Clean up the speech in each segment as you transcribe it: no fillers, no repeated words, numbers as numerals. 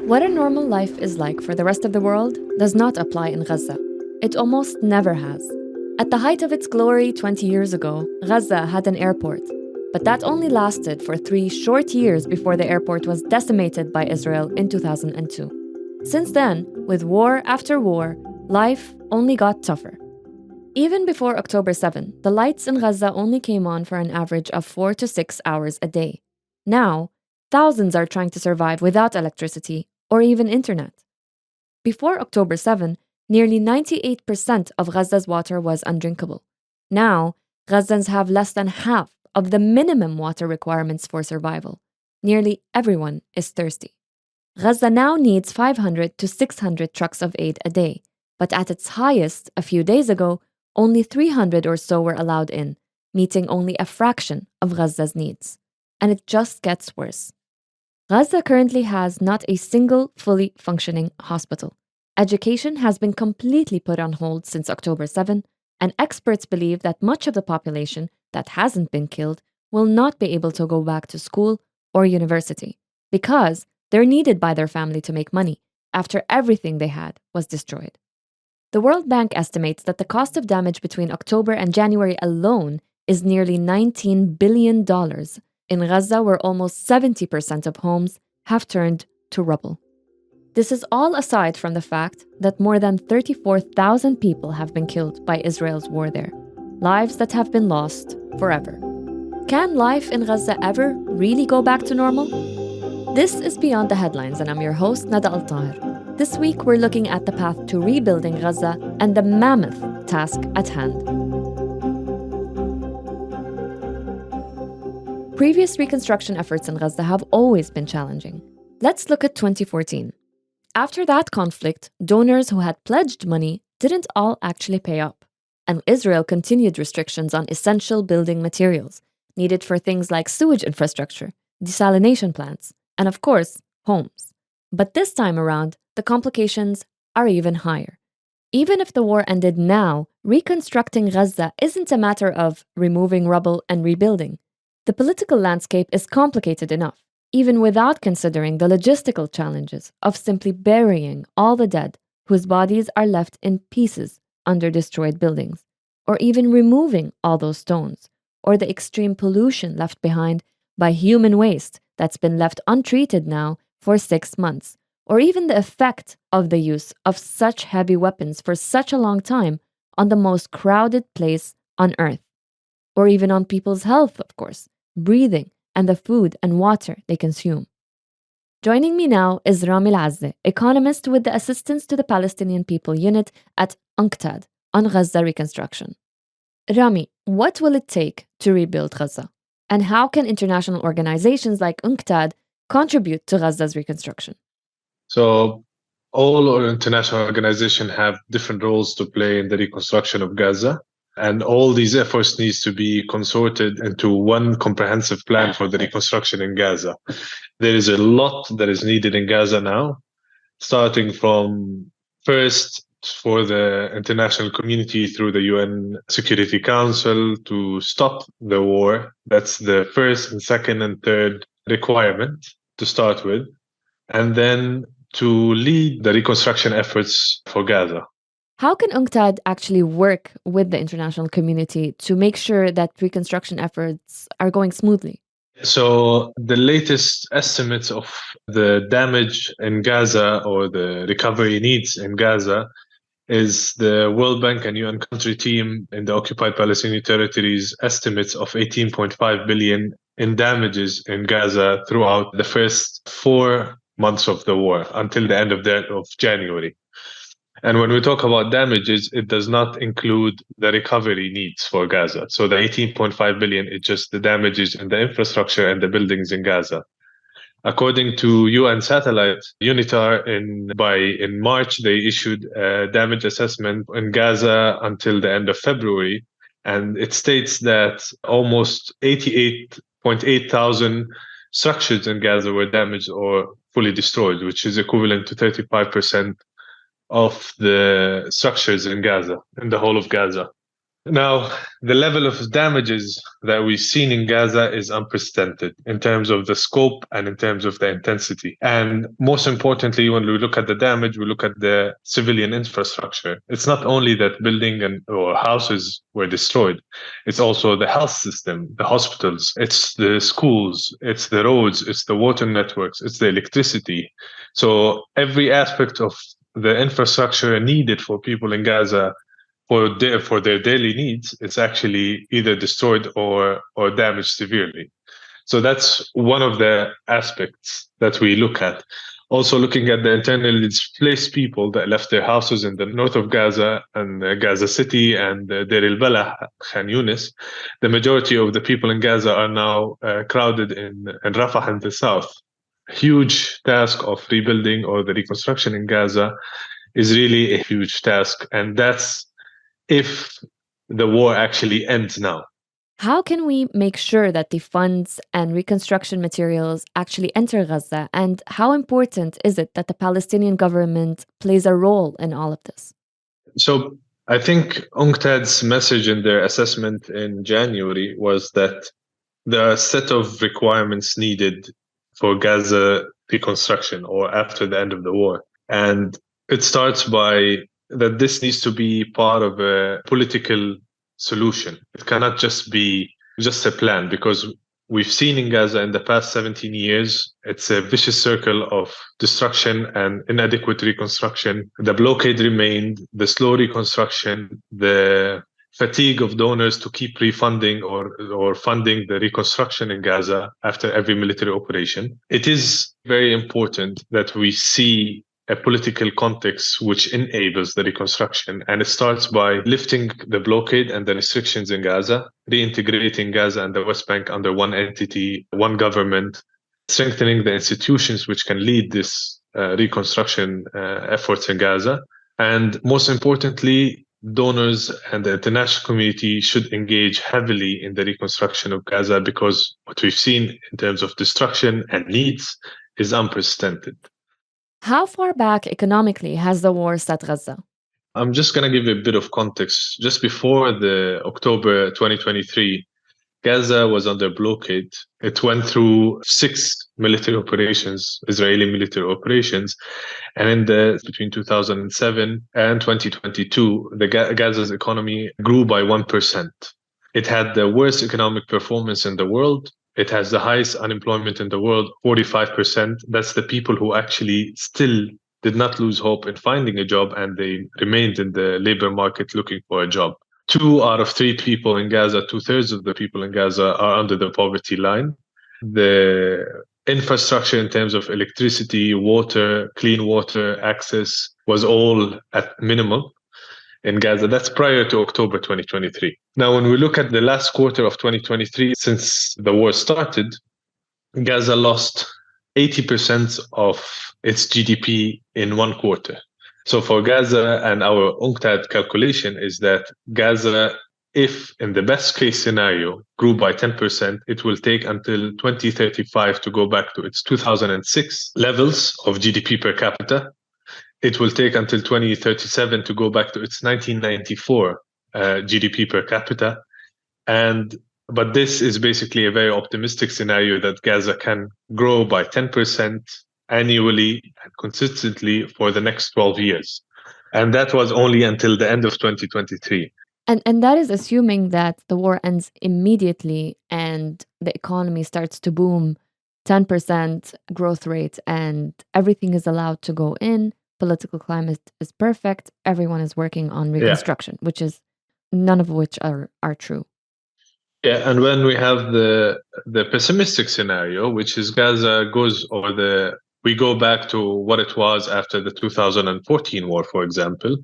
What a normal life is like for the rest of the world does not apply in Gaza. It almost never has. At the height of its glory 20 years ago, Gaza had an airport. But that only lasted for 3 short years before the airport was decimated by Israel in 2002. Since then, with war after war, life only got tougher. Even before October 7, the lights in Gaza only came on for an average of 4 to 6 hours a day. Now, thousands are trying to survive without electricity or even internet. Before October 7, nearly 98% of Gaza's water was undrinkable. Now, Gazans have less than half of the minimum water requirements for survival. Nearly everyone is thirsty. Gaza now needs 500 to 600 trucks of aid a day, but at its highest a few days ago, only 300 or so were allowed in, meeting only a fraction of Gaza's needs. And it just gets worse. Gaza currently has not a single fully functioning hospital. Education has been completely put on hold since October 7, and experts believe that much of the population that hasn't been killed will not be able to go back to school or university because they're needed by their family to make money after everything they had was destroyed. The World Bank estimates that the cost of damage between October and January alone is nearly $19 billion in Gaza, where almost 70% of homes have turned to rubble. This is all aside from the fact that more than 34,000 people have been killed by Israel's war there, lives that have been lost forever. Can life in Gaza ever really go back to normal? This is Beyond the Headlines, and I'm your host, Nada AlTaher. This week, we're looking at the path to rebuilding Gaza and the mammoth task at hand. Previous reconstruction efforts in Gaza have always been challenging. Let's look at 2014. After that conflict, donors who had pledged money didn't all actually pay up, and Israel continued restrictions on essential building materials needed for things like sewage infrastructure, desalination plants, and of course, homes. But this time around, the complications are even higher. Even if the war ended now, reconstructing Gaza isn't a matter of removing rubble and rebuilding. The political landscape is complicated enough, even without considering the logistical challenges of simply burying all the dead whose bodies are left in pieces under destroyed buildings, or even removing all those stones, or the extreme pollution left behind by human waste that's been left untreated now for 6 months, or even the effect of the use of such heavy weapons for such a long time on the most crowded place on earth, or even on people's health, of course, breathing, and the food and water they consume. Joining me now is Rami Al Azzeh, economist with the Assistance to the Palestinian People Unit at UNCTAD on Gaza reconstruction. Rami, what will it take to rebuild Gaza? And how can international organizations like UNCTAD contribute to Gaza's reconstruction? So all our international organizations have different roles to play in the reconstruction of Gaza. And all these efforts needs to be consorted into one comprehensive plan for the reconstruction in Gaza. There is a lot that is needed in Gaza now, starting from first for the international community through the UN Security Council to stop the war. That's the first and second and third requirement to start with. And then to lead the reconstruction efforts for Gaza. How can UNCTAD actually work with the international community to make sure that reconstruction efforts are going smoothly? So the latest estimates of the damage in Gaza or the recovery needs in Gaza is the World Bank and UN country team in the occupied Palestinian territories estimates of 18.5 billion in damages in Gaza throughout the first 4 months of the war until the end of January. And when we talk about damages, it does not include the recovery needs for Gaza. So the 18.5 billion is just the damages in the infrastructure and the buildings in Gaza. According to UN satellite, UNITAR, in March, they issued a damage assessment in Gaza until the end of February. And it states that almost 88.8 thousand structures in Gaza were damaged or fully destroyed, which is equivalent to 35% of the structures in Gaza, in the whole of Gaza. Now, the level of damages that we've seen in Gaza is unprecedented in terms of the scope and in terms of the intensity. And most importantly, when we look at the damage, we look at the civilian infrastructure. It's not only that or houses were destroyed, it's also the health system, the hospitals, it's the schools, it's the roads, it's the water networks, it's the electricity. So every aspect of the infrastructure needed for people in Gaza for their daily needs, it's actually either destroyed or damaged severely. So that's one of the aspects that we look at. Also looking at the internally displaced people that left their houses in the north of Gaza and Gaza City and Deir el-Balah, Khan Yunis, the majority of the people in Gaza are now crowded in Rafah in the south. Huge task of rebuilding or the reconstruction in Gaza is really a huge task. And that's if the war actually ends now. How can we make sure that the funds and reconstruction materials actually enter Gaza? And how important is it that the Palestinian government plays a role in all of this? So I think UNCTAD's message in their assessment in January was that there are a set of requirements needed for Gaza reconstruction or after the end of the war. And it starts by that this needs to be part of a political solution. It cannot just be just a plan, because we've seen in Gaza in the past 17 years, it's a vicious circle of destruction and inadequate reconstruction. The blockade remained, the slow reconstruction, the fatigue of donors to keep refunding or funding the reconstruction in Gaza after every military operation. It is very important that we see a political context which enables the reconstruction. And it starts by lifting the blockade and the restrictions in Gaza, reintegrating Gaza and the West Bank under one entity, one government, strengthening the institutions which can lead this reconstruction efforts in Gaza. And most importantly, donors and the international community should engage heavily in the reconstruction of Gaza, because what we've seen in terms of destruction and needs is unprecedented. How far back economically has the war set Gaza? I'm just going to give you a bit of context. Just before the October 2023, Gaza was under blockade. It went through 6 military operations, Israeli military operations. And between 2007 and 2022, Gaza's economy grew by 1%. It had the worst economic performance in the world. It has the highest unemployment in the world, 45%. That's the people who actually still did not lose hope in finding a job, and they remained in the labor market looking for a job. 2 out of 3 people in Gaza, 2/3 of the people in Gaza are under the poverty line. The infrastructure in terms of electricity, water, clean water access was all at minimal in Gaza. That's prior to October 2023. Now, when we look at the last quarter of 2023, since the war started, Gaza lost 80% of its GDP in one quarter. So for Gaza, and our UNCTAD calculation is that Gaza, if in the best case scenario grew by 10%, it will take until 2035 to go back to its 2006 levels of GDP per capita. It will take until 2037 to go back to its 1994 GDP per capita. But this is basically a very optimistic scenario that Gaza can grow by 10% annually and consistently for the next 12 years. And that was only until the end of 2023. And that is assuming that the war ends immediately and the economy starts to boom, 10% growth rate, and everything is allowed to go in. Political climate is perfect. Everyone is working on reconstruction, which is none of which are true. Yeah, and when we have the pessimistic scenario, which is Gaza we go back to what it was after the 2014 war, for example,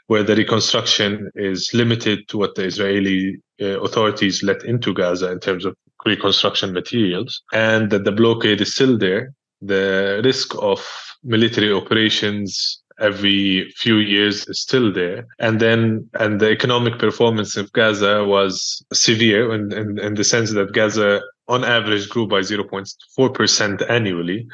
where the reconstruction is limited to what the Israeli authorities let into Gaza in terms of reconstruction materials, and that the blockade is still there. The risk of military operations every few years is still there. And the economic performance of Gaza was severe in the sense that Gaza on average grew by 0.4% annually.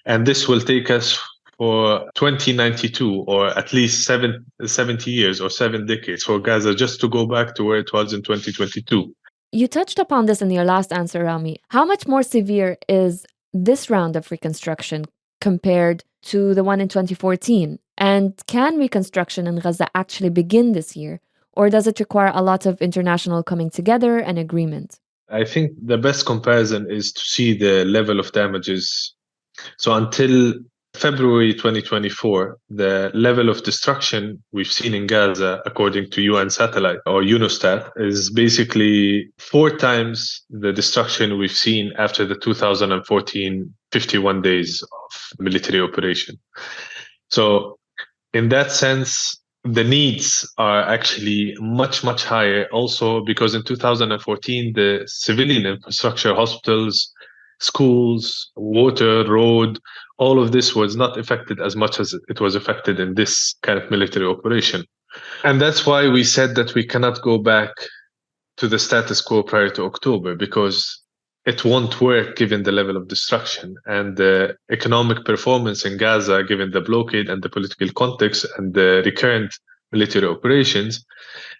And this will take us for 2092, or at least 70 years or 7 decades for Gaza just to go back to where it was in 2022. You touched upon this in your last answer, Rami. How much more severe is this round of reconstruction compared to the one in 2014? And can reconstruction in Gaza actually begin this year? Or does it require a lot of international coming together and agreement? I think the best comparison is to see the level of damages. So until February 2024, the level of destruction we've seen in Gaza, according to UN satellite or UNOSTAT, is basically 4 times the destruction we've seen after the 2014 51 days of military operation. So in that sense, the needs are actually much, much higher also because in 2014, the civilian infrastructure, hospitals, schools, water, road, all of this was not affected as much as it was affected in this kind of military operation. And that's why we said that we cannot go back to the status quo prior to October, because it won't work given the level of destruction and the economic performance in Gaza, given the blockade and the political context and the recurrent military operations,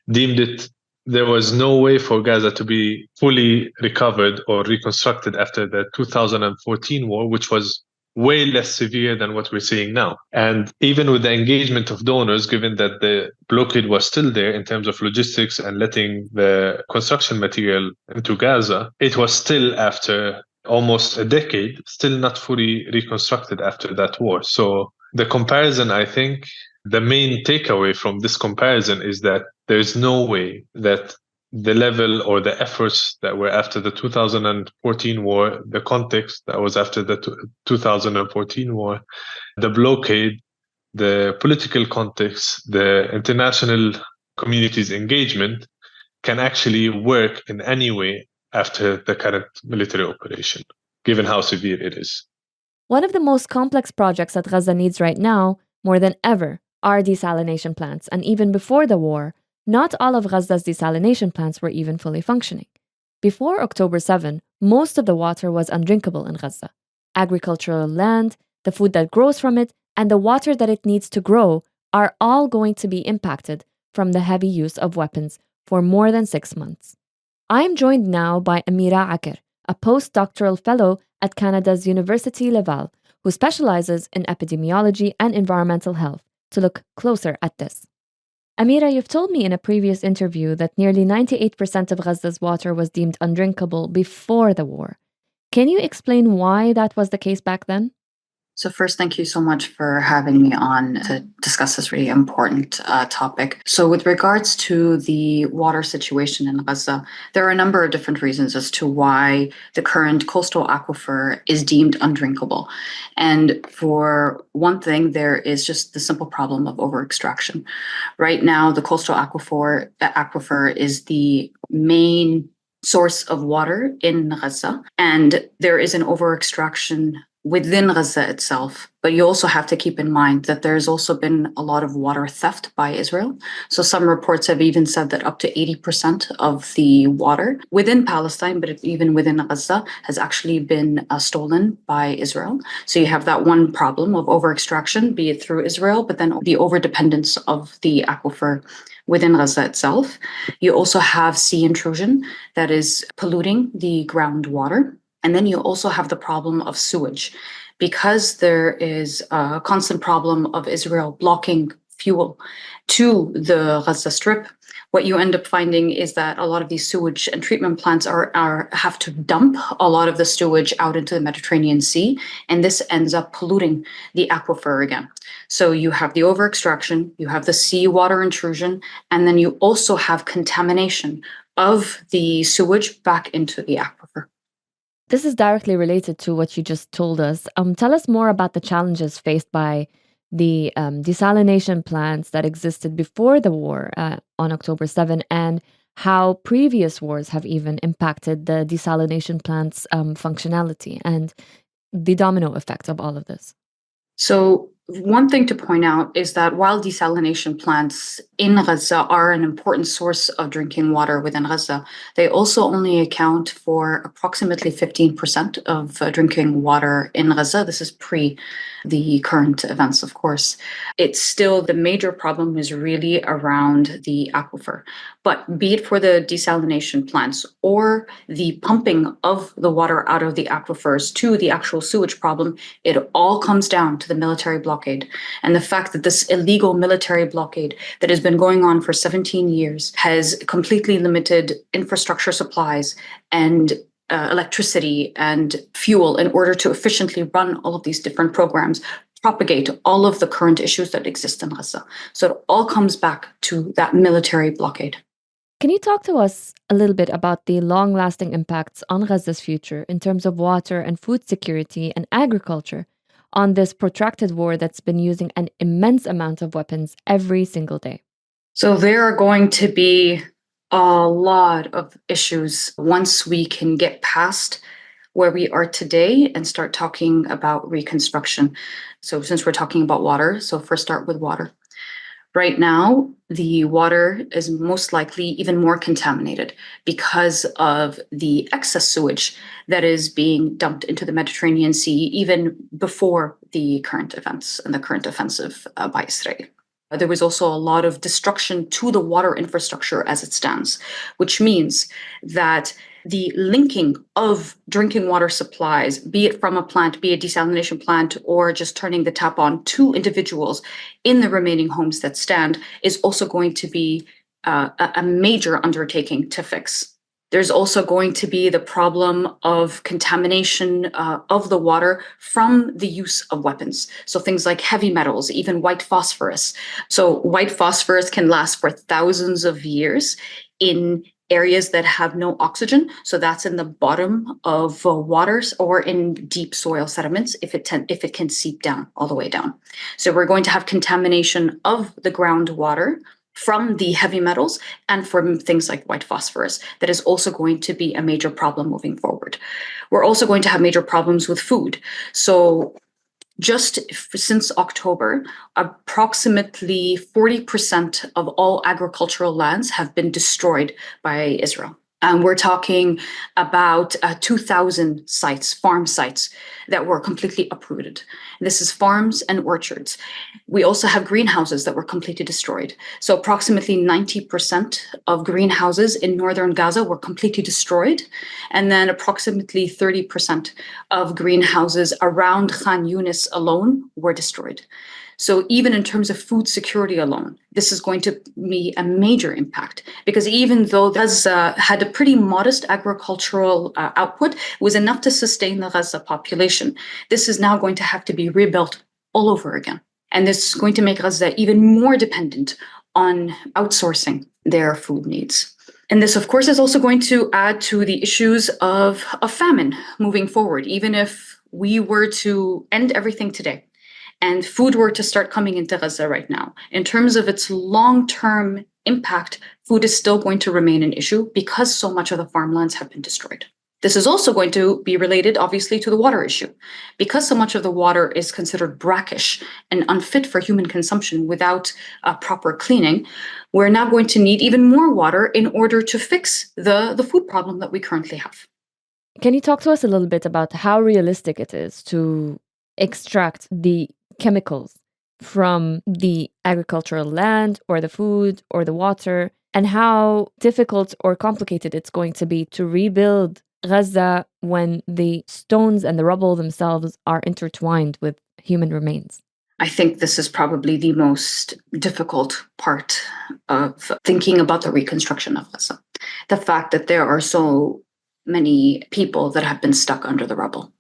deemed it there was no way for Gaza to be fully recovered or reconstructed after the 2014 war, which was way less severe than what we're seeing now. And even with the engagement of donors, given that the blockade was still there in terms of logistics and letting the construction material into Gaza, it was still, after almost a decade, still not fully reconstructed after that war. So the comparison, I think, the main takeaway from this comparison is that there's no way that the level or the efforts that were after the 2014 war, the context that was after the 2014 war, the blockade, the political context, the international community's engagement can actually work in any way after the current military operation, given how severe it is. One of the most complex projects that Gaza needs right now, more than ever, are desalination plants. And even before the war, not all of Gaza's desalination plants were even fully functioning. Before October 7, most of the water was undrinkable in Gaza. Agricultural land, the food that grows from it, and the water that it needs to grow are all going to be impacted from the heavy use of weapons for more than 6 months. I am joined now by Amira Aker, a postdoctoral fellow at Canada's Universite Laval, who specialises in epidemiology and environmental health, to look closer at this. Amira, you've told me in a previous interview that nearly 98% of Gaza's water was deemed undrinkable before the war. Can you explain why that was the case back then? So first, thank you so much for having me on to discuss this really important topic. So with regards to the water situation in Gaza, there are a number of different reasons as to why the current coastal aquifer is deemed undrinkable. And for one thing, there is just the simple problem of over-extraction. Right now, the coastal aquifer is the main source of water in Gaza, and there is an over-extraction within Gaza itself. But you also have to keep in mind that there's also been a lot of water theft by Israel. So some reports have even said that up to 80% of the water within Palestine, but even within Gaza, has actually been stolen by Israel. So you have that one problem of over-extraction, be it through Israel, but then the over-dependence of the aquifer within Gaza itself. You also have sea intrusion that is polluting the groundwater. And then you also have the problem of sewage, because there is a constant problem of Israel blocking fuel to the Gaza Strip. What you end up finding is that a lot of these sewage and treatment plants have to dump a lot of the sewage out into the Mediterranean Sea, and this ends up polluting the aquifer again. So you have the over-extraction, you have the seawater intrusion, and then you also have contamination of the sewage back into the aquifer. This is directly related to what you just told us. Tell us more about the challenges faced by the desalination plants that existed before the war on October 7, and how previous wars have even impacted the desalination plants' functionality and the domino effect of all of this. So One thing to point out is that while desalination plants in Gaza are an important source of drinking water within Gaza, they also only account for approximately 15% of drinking water in Gaza. This is pre the current events, of course. It's still the major problem is really around the aquifer. But be it for the desalination plants or the pumping of the water out of the aquifers to the actual sewage problem, it all comes down to the military blockade. And the fact that this illegal military blockade that has been going on for 17 years has completely limited infrastructure supplies and electricity and fuel in order to efficiently run all of these different programs, propagate all of the current issues that exist in Gaza. So it all comes back to that military blockade. Can you talk to us a little bit about the long-lasting impacts on Gaza's future in terms of water and food security and agriculture on this protracted war that's been using an immense amount of weapons every single day? So there are going to be a lot of issues once we can get past where we are today and start talking about reconstruction. So since we're talking about water, so first start with water. Right now, the water is most likely even more contaminated because of the excess sewage that is being dumped into the Mediterranean Sea even before the current events and the current offensive by Israel. There was also a lot of destruction to the water infrastructure as it stands, which means that the linking of drinking water supplies, be it from a plant, be it a desalination plant, or just turning the tap on to individuals in the remaining homes that stand, is also going to be a major undertaking to fix. There's also going to be the problem of contamination of the water from the use of weapons. So things like heavy metals, even white phosphorus. So white phosphorus can last for thousands of years in areas that have no oxygen. So that's in the bottom of waters or in deep soil sediments if it can seep down all the way down. So we're going to have contamination of the groundwater from the heavy metals and from things like white phosphorus. That is also going to be a major problem moving forward. We're also going to have major problems with food. So just since October, approximately 40% of all agricultural lands have been destroyed by Israel. And we're talking about 2,000 sites, farm sites, that were completely uprooted. This is farms and orchards. We also have greenhouses that were completely destroyed. So approximately 90% of greenhouses in northern Gaza were completely destroyed. And then approximately 30% of greenhouses around Khan Yunis alone were destroyed. So even in terms of food security alone, this is going to be a major impact, because even though Gaza had a pretty modest agricultural output, it was enough to sustain the Gaza population. This is now going to have to be rebuilt all over again. And this is going to make Gaza even more dependent on outsourcing their food needs. And this, of course, is also going to add to the issues of famine moving forward. Even if we were to end everything today, and food were to start coming into Gaza right now, in terms of its long-term impact, food is still going to remain an issue because so much of the farmlands have been destroyed. This is also going to be related, obviously, to the water issue. Because so much of the water is considered brackish and unfit for human consumption without proper cleaning, we're now going to need even more water in order to fix the food problem that we currently have. Can you talk to us a little bit about how realistic it is to extract the chemicals from the agricultural land or the food or the water, and how difficult or complicated it's going to be to rebuild Gaza when the stones and the rubble themselves are intertwined with human remains? I think this is probably the most difficult part of thinking about the reconstruction of Gaza. The fact that there are so many people that have been stuck under the rubble.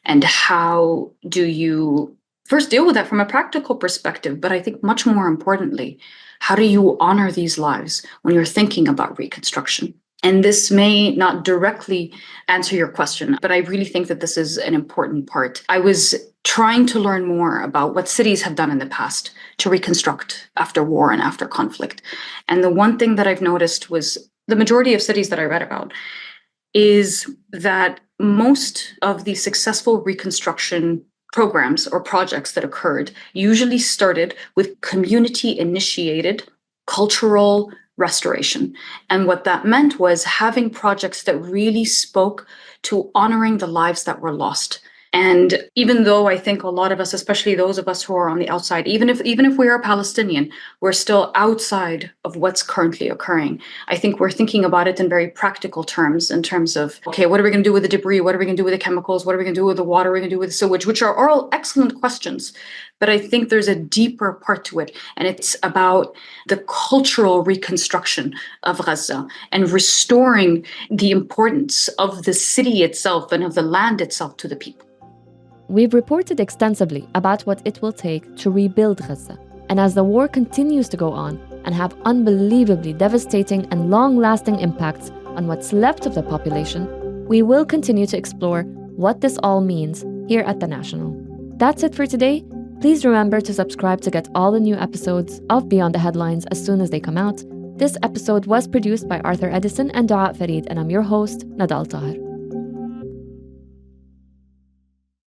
And how do you first deal with that from a practical perspective? But I think much more importantly, how do you honor these lives when you're thinking about reconstruction? And this may not directly answer your question, but I really think that this is an important part. I was trying to learn more about what cities have done in the past to reconstruct after war and after conflict. And the one thing that I've noticed was the majority of cities that I read about is that most of the successful reconstruction programs or projects that occurred usually started with community-initiated cultural restoration. And what that meant was having projects that really spoke to honoring the lives that were lost. And even though I think a lot of us, especially those of us who are on the outside, even if we are Palestinian, we're still outside of what's currently occurring. I think we're thinking about it in very practical terms, in terms of, okay, what are we going to do with the debris? What are we going to do with the chemicals? What are we going to do with the water? What are we going to do with the sewage? Which are all excellent questions. But I think there's a deeper part to it. And it's about the cultural reconstruction of Gaza and restoring the importance of the city itself and of the land itself to the people. We've reported extensively about what it will take to rebuild Gaza. And as the war continues to go on and have unbelievably devastating and long-lasting impacts on what's left of the population, we will continue to explore what this all means here at The National. That's it for today. Please remember to subscribe to get all the new episodes of Beyond the Headlines as soon as they come out. This episode was produced by Arthur Edison and Dua Farid, and I'm your host, Nada AlTaher.